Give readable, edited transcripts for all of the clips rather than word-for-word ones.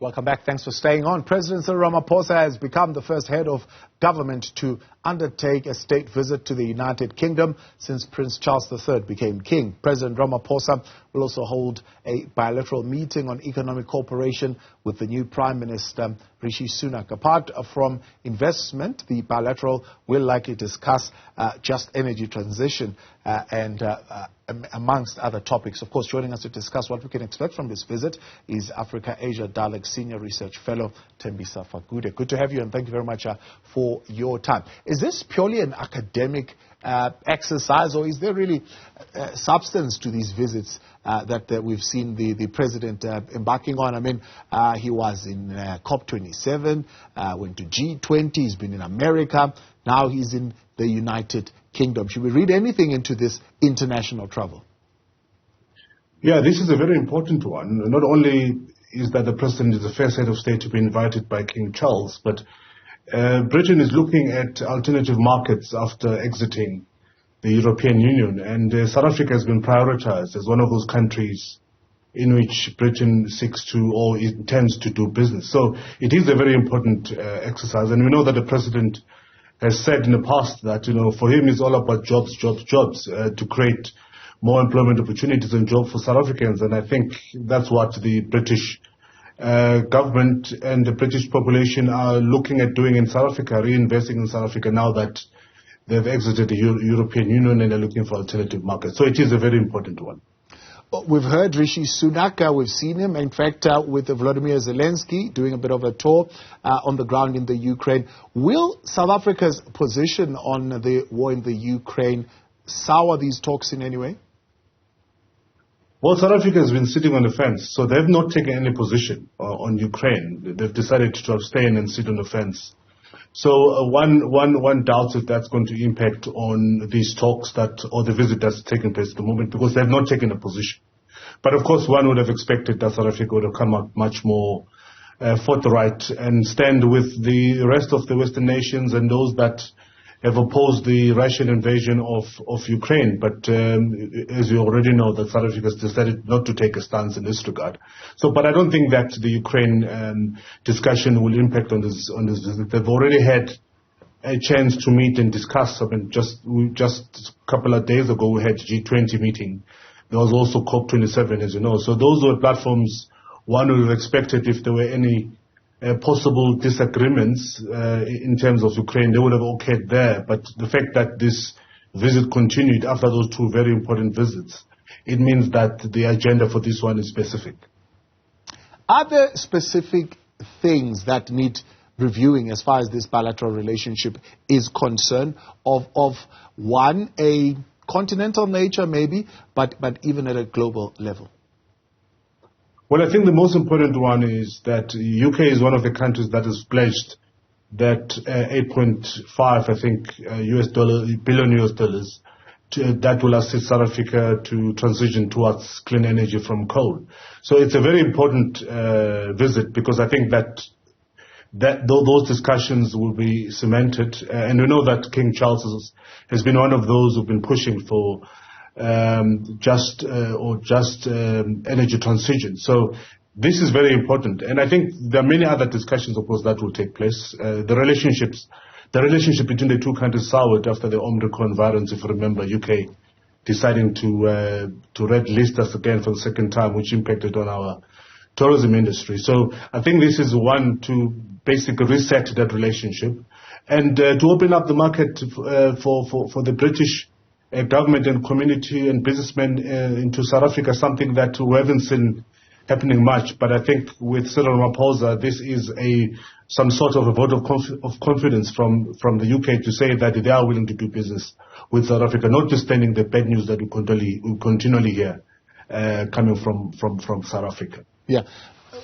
Welcome back. Thanks for staying on. President Ramaphosa has become the first head of government to undertake a state visit to the United Kingdom since Prince Charles III became king. President Ramaphosa will also hold a bilateral meeting on economic cooperation with the new Prime Minister, Rishi Sunak. Apart from investment, the bilateral will likely discuss just energy transition and amongst other topics. Of course, joining us to discuss what we can expect from this visit is Africa-Asia Dialogue Senior Research Fellow Thembisa Fakude. Good to have you, and thank you very much for your time. Is this purely an academic exercise, or is there really substance to these visits that we've seen the president embarking on? I mean, he was in COP27, went to G20, he's been in America, now he's in the United Kingdom. Should we read anything into this international travel? Yeah, this is a very important one. Not only is that the president is the first head of state to be invited by King Charles, but Britain is looking at alternative markets after exiting the European Union, and South Africa has been prioritized as one of those countries in which Britain seeks to or intends to do business. So it is a very important exercise, and we know that the president has said in the past that, for him it's all about jobs, to create more employment opportunities and jobs for South Africans, and I think that's what the British government and the British population are looking at doing in South Africa, reinvesting in South Africa now that they've exited the European Union and are looking for alternative markets. So it is a very important one. We've heard Rishi Sunak, we've seen him, in fact, with Volodymyr Zelensky doing a bit of a tour on the ground in the Ukraine. Will South Africa's position on the war in the Ukraine sour these talks in any way? Well, South Africa has been sitting on the fence, so they've not taken any position on Ukraine. They've decided to abstain and sit on the fence. So one doubts if that's going to impact on these talks or the visit that's taking place at the moment, because they've not taken a position. But of course, one would have expected that South Africa would have come up much more forthright and stand with the rest of the Western nations and those that have opposed the Russian invasion of Ukraine. But as you already know, that South Africa has decided not to take a stance in this regard. But I don't think that the Ukraine discussion will impact on this visit. They've already had a chance to meet and discuss. I mean, just a couple of days ago, we had G20 meeting. There was also COP27, as you know. So those were platforms one would have expected if there were any possible disagreements in terms of Ukraine, they would have okayed there. But the fact that this visit continued after those two very important visits, it means that the agenda for this one is specific. Are there specific things that need reviewing as far as this bilateral relationship is concerned, of one, a continental nature maybe, but even at a global level? Well, I think the most important one is that UK is one of the countries that has pledged that 8.5, I think, billion US dollars that will assist South Africa to transition towards clean energy from coal. So it's a very important visit, because I think that those discussions will be cemented. And we know that King Charles has been one of those who've been pushing for just energy transition. So this is very important, and I think there are many other discussions, of course, that will take place. The relationship between the two countries soured after the Omicron variant. If you remember, UK deciding to red list us again for the second time, which impacted on our tourism industry. So I think this is one to basically reset that relationship and to open up the market for the British government and community and businessmen into South Africa, something that we haven't seen happening much. But I think with Cyril Ramaphosa, this is some sort of a vote of confidence from the UK to say that they are willing to do business with South Africa, notwithstanding the bad news that we continually hear coming from South Africa. Yeah.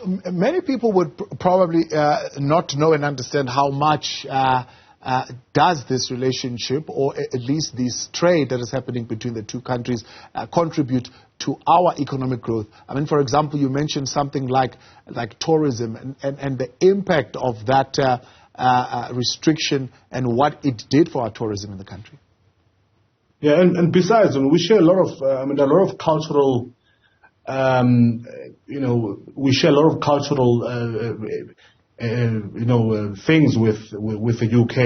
Many people would probably not know and understand how much does this relationship, or at least this trade that is happening between the two countries, contribute to our economic growth? I mean, for example, you mentioned something like tourism and the impact of that restriction and what it did for our tourism in the country. Yeah, and besides, we share a lot of cultural we share a lot of cultural things with the UK.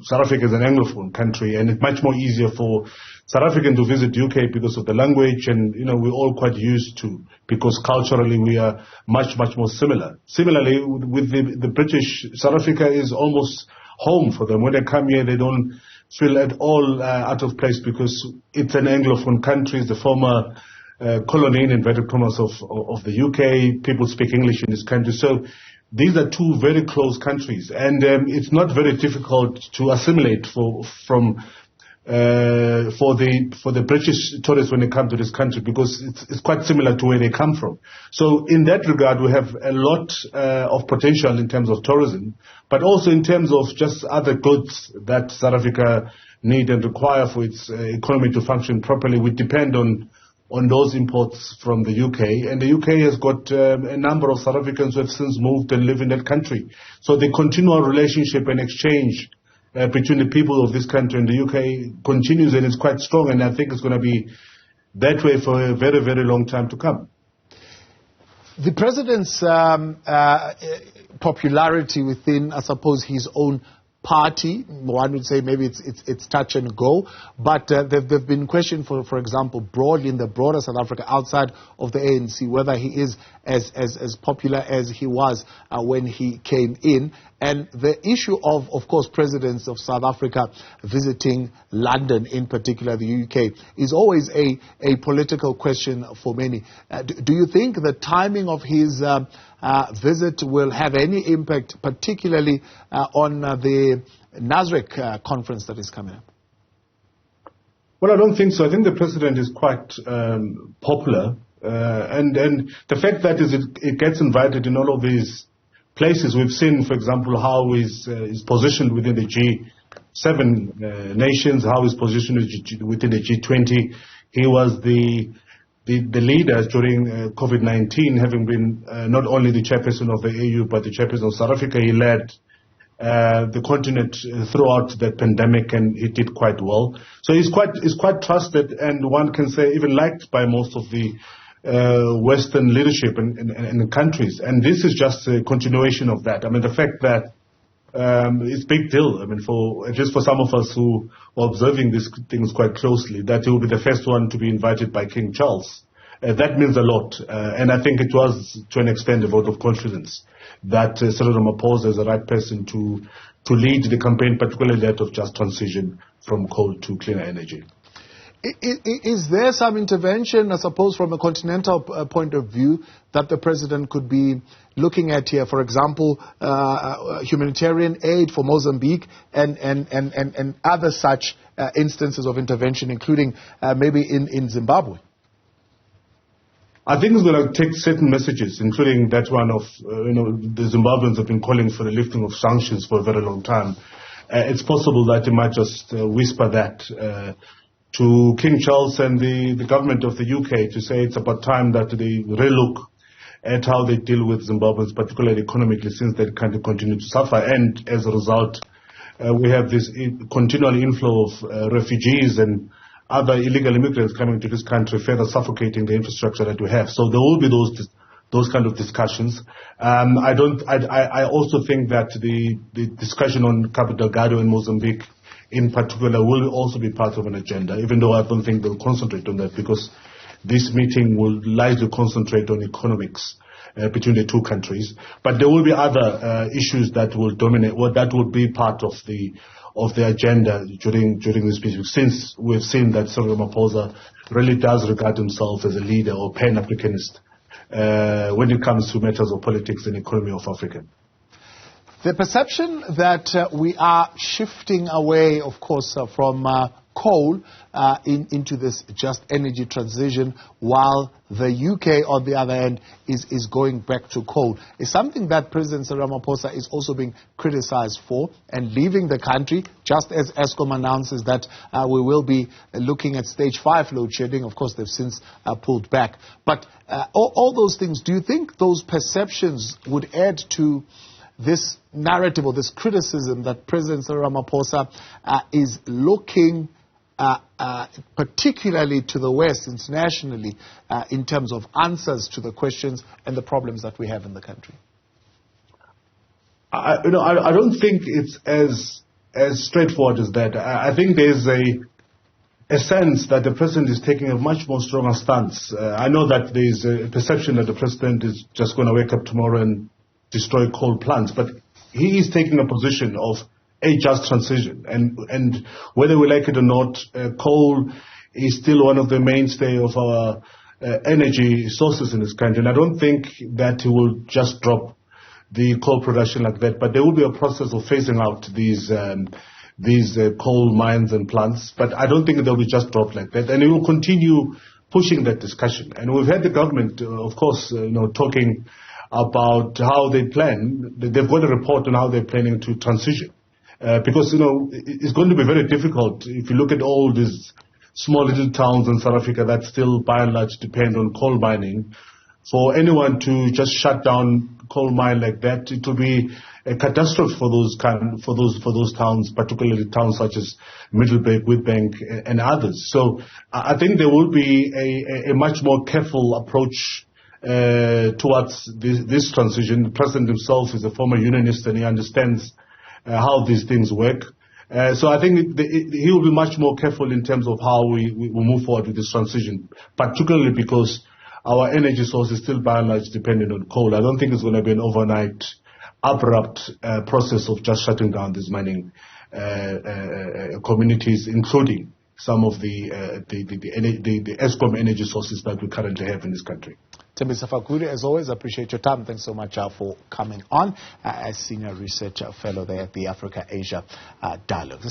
South Africa is an Anglophone country, and it's much more easier for South Africans to visit UK because of the language, and we're all quite used to, because culturally we are much more similar. Similarly, with the British, South Africa is almost home for them. When they come here, they don't feel at all out of place, because it's an Anglophone country. It's the former colony, in inverted commas, of the UK. People speak English in this country, so these are two very close countries, and it's not very difficult to assimilate for the British tourists when they come to this country, because it's quite similar to where they come from. So in that regard, we have a lot of potential in terms of tourism, but also in terms of just other goods that South Africa need and require for its economy to function properly. We depend on those imports from the UK, and the UK has got a number of South Africans who have since moved and live in that country. So the continual relationship and exchange between the people of this country and the UK continues, and it's quite strong, and I think it's going to be that way for a very, very long time to come. The president's popularity within, I suppose, his own party, one would say maybe it's touch and go, but they've been questioned, for example, broadly in the broader South Africa, outside of the ANC, whether he is as popular as he was when he came in. And the issue of course, presidents of South Africa visiting London, in particular the UK, is always a political question for many. Do you think the timing of his visit will have any impact, particularly on the Newzroom conference that is coming up? Well, I don't think so. I think the president is quite popular, and the fact that it gets invited in all of these places. We've seen, for example, how he's positioned within the G7 nations, how he's positioned within the G20. He was the leader during COVID-19, having been not only the chairperson of the AU, but the chairperson of South Africa. He led the continent throughout that pandemic, and he did quite well. So he's quite trusted, and one can say even liked by most of the Western leadership in countries. And this is just a continuation of that. I mean, the fact that it's a big deal. I mean, just for some of us who are observing these things quite closely, that he will be the first one to be invited by King Charles. That means a lot. And I think it was, to an extent, a vote of confidence that Cyril Ramaphosa is the right person to lead the campaign, particularly that of just transition from coal to cleaner energy. Is there some intervention, I suppose, from a continental point of view that the president could be looking at here? For example, humanitarian aid for Mozambique and other such instances of intervention, including maybe in Zimbabwe? I think it's going to take certain messages, including that one of, the Zimbabweans have been calling for the lifting of sanctions for a very long time. It's possible that he might just whisper that to King Charles and the government of the UK, to say it's about time that they relook at how they deal with Zimbabweans, particularly economically, since they can't continue to suffer. And as a result, we have this continual inflow of refugees and other illegal immigrants coming to this country, further suffocating the infrastructure that we have. So there will be those kind of discussions. I also think that the discussion on Cabo Delgado in Mozambique in particular will also be part of an agenda, even though I don't think they'll concentrate on that, because this meeting will largely concentrate on economics between the two countries. But there will be other issues that will dominate, or that will be part of the agenda during this meeting, since we've seen that Cyril Ramaphosa really does regard himself as a leader or pan-Africanist when it comes to matters of politics and economy of Africa. The perception that we are shifting away, of course, from coal into this just energy transition, while the UK, on the other hand, is going back to coal, is something that President Ramaphosa is also being criticized for, and leaving the country, just as Eskom announces that we will be looking at stage 5 load shedding. Of course, they've since pulled back. But all those things, do you think those perceptions would add to this narrative or this criticism that President Ramaphosa is looking particularly to the West, internationally, in terms of answers to the questions and the problems that we have in the country? I don't think it's as straightforward as that. I think there's a sense that the president is taking a much more stronger stance. I know that there's a perception that the president is just going to wake up tomorrow and destroy coal plants, but he is taking a position of a just transition. And whether we like it or not, coal is still one of the mainstay of our energy sources in this country. And I don't think that he will just drop the coal production like that, but there will be a process of phasing out these coal mines and plants. But I don't think they'll be just dropped like that, and he will continue pushing that discussion. And we've had the government, of course, talking about how they plan. They've got a report on how they're planning to transition, because it's going to be very difficult if you look at all these small little towns in South Africa that still by and large depend on coal mining. For anyone to just shut down coal mine like that, it will be a catastrophe for those towns, particularly towns such as Middleburg, Witbank, and others. So I think there will be a much more careful approach towards this transition. The president himself is a former unionist and he understands how these things work. So I think he will be much more careful in terms of how we move forward with this transition, particularly because our energy source is still by and large dependent on coal. I don't think it's going to be an overnight, abrupt process of just shutting down these mining communities, including some of the Eskom energy sources that we currently have in this country. Thembisa Fakude, as always, I appreciate your time. Thanks so much for coming on as Senior Research Fellow there at the Africa-Asia Dialogue.